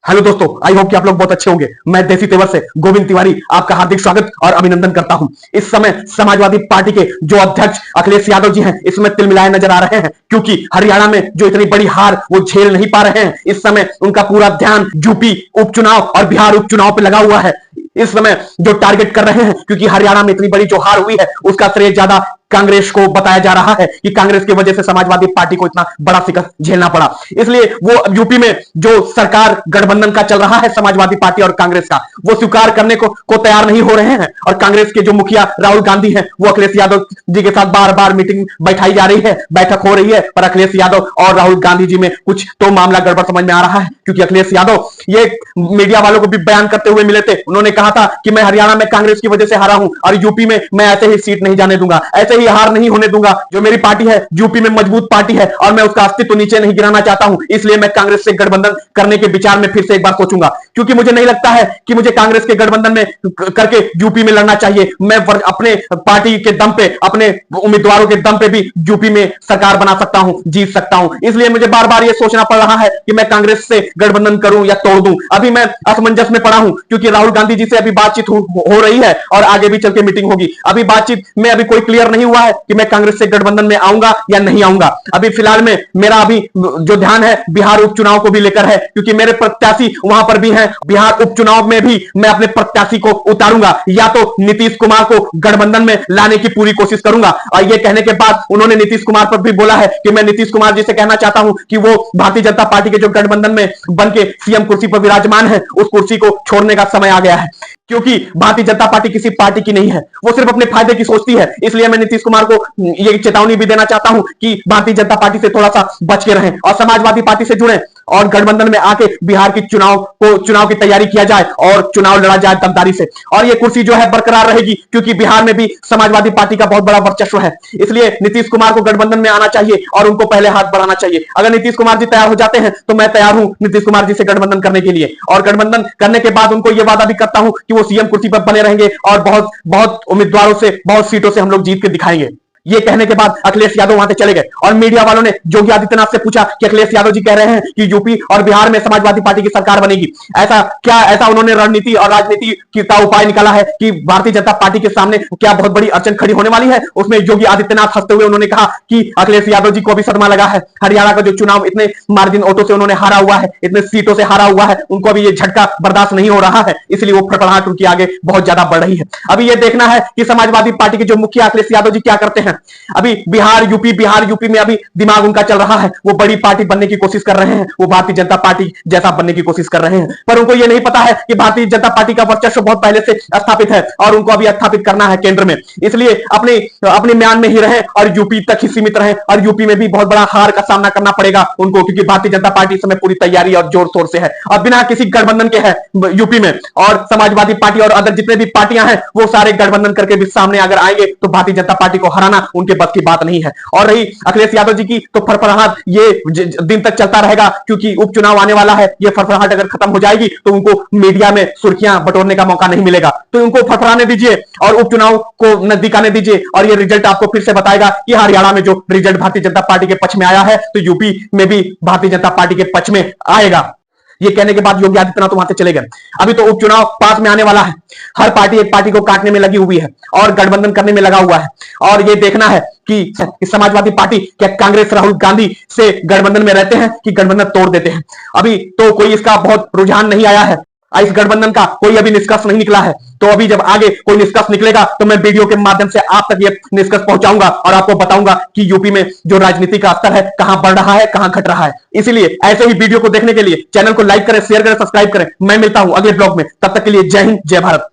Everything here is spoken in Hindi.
हेलो दोस्तों, आई होप कि आप लोग बहुत अच्छे होंगे। मैं देसी तेवर से गोविंद तिवारी आपका हार्दिक स्वागत और अभिनंदन करता हूं। इस समय समाजवादी पार्टी के जो अध्यक्ष अखिलेश यादव जी हैं, इसमें तिलमिलाए नजर आ रहे हैं, क्योंकि हरियाणा में जो इतनी बड़ी हार वो झेल नहीं पा रहे हैं। इस समय उनका पूरा ध्यान यूपी उपचुनाव और बिहार उपचुनाव पे लगा हुआ है। इस समय जो टारगेट कर रहे हैं, क्योंकि हरियाणा में इतनी बड़ी जो हार हुई है उसका श्रेय ज्यादा कांग्रेस को बताया जा रहा है कि कांग्रेस की वजह से समाजवादी पार्टी को इतना बड़ा शिकस्त झेलना पड़ा। इसलिए वो यूपी में जो सरकार गठबंधन का चल रहा है समाजवादी पार्टी और कांग्रेस का, वो स्वीकार करने को तैयार नहीं हो रहे हैं। और कांग्रेस के जो मुखिया राहुल गांधी हैं, वो अखिलेश यादव जी के साथ बार बार मीटिंग बैठाई जा रही है, बैठक हो रही है, पर अखिलेश यादव और राहुल गांधी जी में कुछ तो मामला गड़बड़ समझ में आ रहा है। क्योंकि अखिलेश यादव ये मीडिया वालों को भी बयान करते हुए मिले थे। उन्होंने कहा था कि मैं हरियाणा में कांग्रेस की वजह से हारा हूं और यूपी में मैं ऐसे ही सीट नहीं जाने दूंगा, ऐसे ही हार नहीं होने दूंगा। जो मेरी पार्टी है यूपी में मजबूत पार्टी है और मैं उसका अस्तित्व नीचे नहीं गिराना चाहता हूं, इसलिए मैं कांग्रेस से गठबंधन करने के विचार में फिर से एक बार सोचूंगा। क्योंकि मुझे नहीं लगता है कि मुझे कांग्रेस के गठबंधन में करके यूपी में लड़ना चाहिए। मैं अपने पार्टी के दम पे, अपने उम्मीदवारों के दम पे भी यूपी में सरकार बना सकता हूं, जीत सकता हूं। इसलिए मुझे बार बार यह सोचना पड़ रहा है कि मैं कांग्रेस से गठबंधन करूं या तोड़ दूं। अभी मैं असमंजस में पड़ा हूं, क्योंकि राहुल गांधी जी से अभी बातचीत हो रही है और आगे भी चल के मीटिंग होगी। अभी बातचीत में अभी कोई क्लियर नहीं हुआ है कि मैं कांग्रेस से गठबंधन में आऊंगा या नहीं आऊंगा। अभी फिलहाल में मेरा अभी जो ध्यान है बिहार उपचुनाव को भी लेकर है, क्योंकि मेरे प्रत्याशी वहां पर भी हैं। बिहार उपचुनाव में भी मैं अपने प्रत्याशी को उतारूंगा, या तो नीतीश कुमार को गठबंधन में लाने की पूरी कोशिश करूंगा। और यह कहने के बाद उन्होंने नीतीश कुमार पर भी बोला है कि मैं नीतीश कुमार जी से कहना चाहता हूं कि वो भारतीय जनता पार्टी के जो गठबंधन में बन के सीएम कुर्सी पर विराजमान है, उस कुर्सी को छोड़ने का समय आ गया है। क्योंकि भारतीय जनता पार्टी किसी पार्टी की नहीं है, वो सिर्फ अपने फायदे की सोचती है। इसलिए मैं नीतीश कुमार को ये चेतावनी भी देना चाहता हूं कि भारतीय जनता पार्टी से थोड़ा सा बच के रहें और समाजवादी पार्टी से जुड़ें और गठबंधन में आके बिहार की चुनाव की तैयारी किया जाए और चुनाव लड़ा जाए दमदारी से। और ये कुर्सी जो है बरकरार रहेगी, क्योंकि बिहार में भी समाजवादी पार्टी का बहुत बड़ा वर्चस्व है। इसलिए नीतीश कुमार को गठबंधन में आना चाहिए और उनको पहले हाथ बढ़ाना चाहिए। अगर नीतीश कुमार जी तैयार हो जाते हैं तो मैं तैयार हूं नीतीश कुमार जी से गठबंधन करने के लिए। और गठबंधन करने के बाद उनको यह वादा भी करता हूं कि वो सीएम कुर्सी पर बने रहेंगे और बहुत बहुत उम्मीदवारों से, बहुत सीटों से हम लोग जीत के दिखाएंगे। ये कहने के बाद अखिलेश यादव वहां से चले गए और मीडिया वालों ने योगी आदित्यनाथ से पूछा कि अखिलेश यादव जी कह रहे हैं कि यूपी और बिहार में समाजवादी पार्टी की सरकार बनेगी। ऐसा उन्होंने रणनीति और राजनीति का उपाय निकाला है कि भारतीय जनता पार्टी के सामने क्या बहुत बड़ी अड़चन खड़ी होने वाली है। उसमें योगी आदित्यनाथ हंसते हुए उन्होंने कहा कि अखिलेश यादव जी को भी सदमा लगा है। हरियाणा का जो चुनाव इतने मार्जिन वोटों से उन्होंने हारा हुआ है, इतने सीटों से हारा हुआ है, उनको अभी ये झटका बर्दाश्त नहीं हो रहा है। इसलिए वो फड़फड़ाहट उनकी आगे बहुत ज्यादा बढ़ रही है। अभी ये देखना है कि समाजवादी पार्टी के जो मुखिया अखिलेश यादव जी क्या करते हैं। अभी बिहार यूपी में अभी दिमाग उनका चल रहा है। वो बड़ी पार्टी बनने की कोशिश कर रहे हैं, वो भारतीय जनता पार्टी जैसा बनने की कोशिश कर रहे हैं। पर उनको ये नहीं पता है कि भारतीय जनता पार्टी का वर्चस्व बहुत पहले से स्थापित है और उनको अभी स्थापित करना है केंद्र में। इसलिए अपने म्यान में ही रहें और यूपी तक ही सीमित रहें। और यूपी में भी बहुत बड़ा हार का सामना करना पड़ेगा उनको, क्योंकि भारतीय जनता पार्टी इस समय पूरी तैयारी और जोर शोर से है और बिना किसी गठबंधन के है यूपी में। और समाजवादी पार्टी और अदर जितने भी पार्टियां हैं वो सारे गठबंधन करके भी सामने अगर आएंगे तो भारतीय जनता पार्टी को हराना उनके बस की बात नहीं है। और रही अखिलेश यादव जी की, तो फरफराहट ये दिन तक चलता रहेगा, क्योंकि उपचुनाव आने वाला है। ये फरफराहट अगर खत्म हो जाएगी तो उनको मीडिया में सुर्खियां बटोरने का मौका नहीं मिलेगा। तो उनको फरफराने दीजिए और उपचुनाव को नजदीक आने दीजिए और ये रिजल्ट आपको फिर से बताएगा कि हरियाणा में जो रिजल्ट भारतीय जनता पार्टी के पक्ष में आया है, तो यूपी में भी भारतीय जनता पार्टी के पक्ष में आएगा। ये कहने के बाद योगी आदित्यनाथ वहां से चले गए। अभी तो उपचुनाव पास में आने वाला है। हर पार्टी एक पार्टी को काटने में लगी हुई है और गठबंधन करने में लगा हुआ है। और ये देखना है कि समाजवादी पार्टी क्या कांग्रेस राहुल गांधी से गठबंधन में रहते हैं कि गठबंधन तोड़ देते हैं। अभी तो कोई इसका बहुत रुझान नहीं आया है, इस गठबंधन का कोई अभी निष्कर्ष नहीं निकला है। तो अभी जब आगे कोई निष्कर्ष निकलेगा तो मैं वीडियो के माध्यम से आप तक ये निष्कर्ष पहुंचाऊंगा और आपको बताऊंगा कि यूपी में जो राजनीति का स्तर है कहां बढ़ रहा है, कहां घट रहा है। इसीलिए ऐसे ही वीडियो को देखने के लिए चैनल को लाइक करें, शेयर करें, सब्सक्राइब करें। मैं मिलता हूं अगले ब्लॉग में, तब तक के लिए जय हिंद, जय भारत।